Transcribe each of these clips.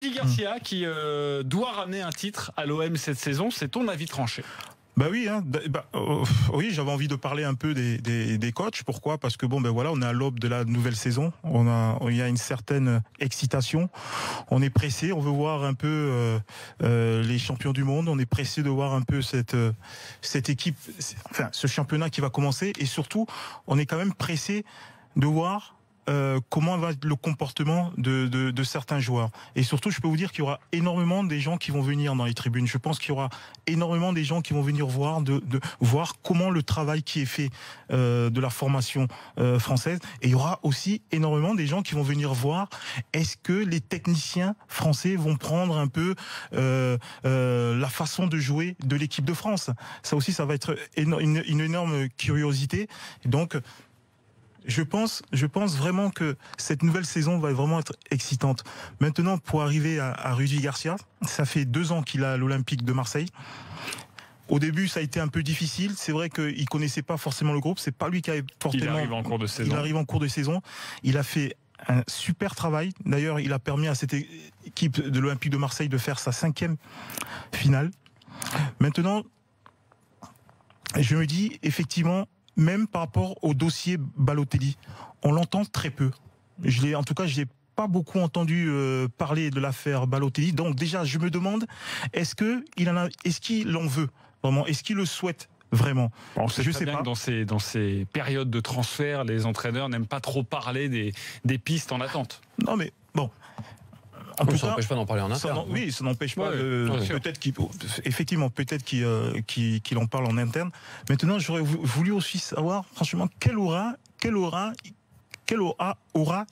Rudy Garcia qui doit ramener un titre à l'OM cette saison, c'est ton avis tranché? Bah oui, oui, j'avais envie de parler un peu des coachs. Pourquoi? Parce que bon, ben voilà, on est à l'aube de la nouvelle saison. Il y a une certaine excitation. On est pressé, on veut voir un peu les champions du monde. On est pressé de voir un peu cette équipe, enfin ce championnat qui va commencer. Et surtout, on est quand même pressé de voir comment va être le comportement de certains joueurs. Et surtout, je peux vous dire qu'il y aura énormément des gens qui vont venir dans les tribunes. Je pense qu'il y aura énormément des gens qui vont venir voir, voir comment le travail qui est fait de la formation française. Et il y aura aussi énormément des gens qui vont venir voir est-ce que les techniciens français vont prendre un peu la façon de jouer de l'équipe de France. Ça aussi, ça va être une énorme curiosité. Donc, je pense vraiment que cette nouvelle saison va vraiment être excitante. Maintenant, pour arriver à Rudy Garcia, ça fait 2 ans qu'il a l'Olympique de Marseille. Au début, ça a été un peu difficile. C'est vrai qu'il connaissait pas forcément le groupe. C'est pas lui qui avait forcément. Il arrive en cours de saison. Il arrive en cours de saison. Il a fait un super travail. D'ailleurs, il a permis à cette équipe de l'Olympique de Marseille de faire sa 5e finale. Maintenant, je me dis effectivement, même par rapport au dossier Balotelli, on l'entend très peu. En tout cas, je n'ai pas beaucoup entendu parler de l'affaire Balotelli. Donc déjà, je me demande, est-ce qu'il en veut vraiment? Est-ce qu'il le souhaite vraiment? Je sais pas. Que dans ces périodes de transfert, les entraîneurs n'aiment pas trop parler des pistes en attente. Non, mais bon. Ça n'empêche pas d'en parler en interne. Oui, ça n'empêche pas. Peut-être qu'il en parle en interne. Maintenant, j'aurais voulu aussi savoir, franchement, quelle aura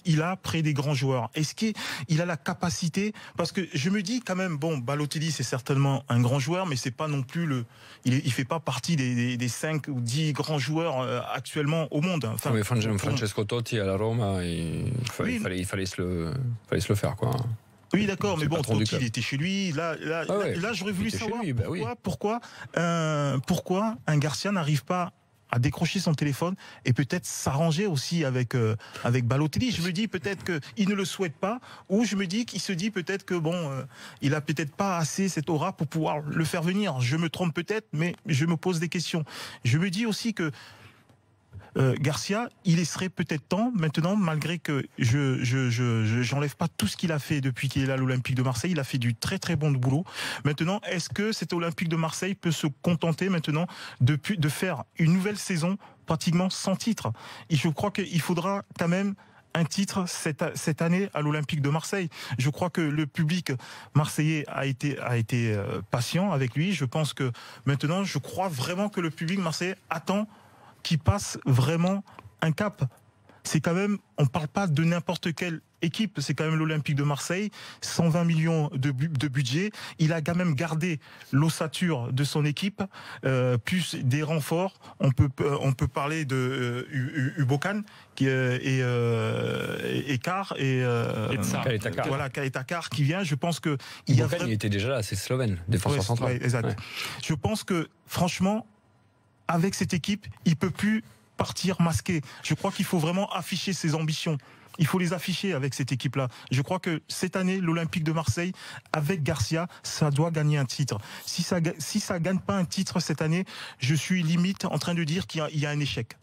il a près des grands joueurs? Est-ce qu'il a la capacité? Parce que je me dis quand même, bon, Balotelli, c'est certainement un grand joueur, mais c'est pas non plus il fait pas partie des 5 ou 10 grands joueurs actuellement au monde. Enfin, mais Francesco Totti à la Roma, il fallait se le faire, quoi. Oui, d'accord, mais bon, Totti, il était chez lui. Là, j'aurais voulu savoir pourquoi un Garcia n'arrive pas à décrocher son téléphone et peut-être s'arranger aussi avec Balotelli. Je me dis peut-être qu'il ne le souhaite pas, ou je me dis qu'il se dit peut-être que il a peut-être pas assez cette aura pour pouvoir le faire venir. Je me trompe peut-être, mais je me pose des questions. Je me dis aussi que Garcia, il serait peut-être temps maintenant, malgré que j'enlève pas tout ce qu'il a fait depuis qu'il est là à l'Olympique de Marseille. Il a fait du très très bon boulot. Maintenant, est-ce que cet Olympique de Marseille peut se contenter maintenant de faire une nouvelle saison pratiquement sans titre? Et je crois qu'il faudra quand même un titre cette année à l'Olympique de Marseille. Je crois que le public marseillais a été patient avec lui. Je pense que maintenant, je crois vraiment que le public marseillais attend qui passe vraiment un cap. C'est quand même, on parle pas de n'importe quelle équipe, c'est quand même l'Olympique de Marseille, 120 millions de budget. Il a quand même gardé l'ossature de son équipe, plus des renforts. On peut parler de Ubokan et Car et voilà, Car qui vient. Je pense que il était déjà là, c'est Slovène, défenseur central. Ouais, exact. Ouais. Je pense que franchement, avec cette équipe, il peut plus partir masqué. Je crois qu'il faut vraiment afficher ses ambitions. Il faut les afficher avec cette équipe-là. Je crois que cette année, l'Olympique de Marseille, avec Garcia, ça doit gagner un titre. Si ça gagne pas un titre cette année, je suis limite en train de dire qu'il y a un échec.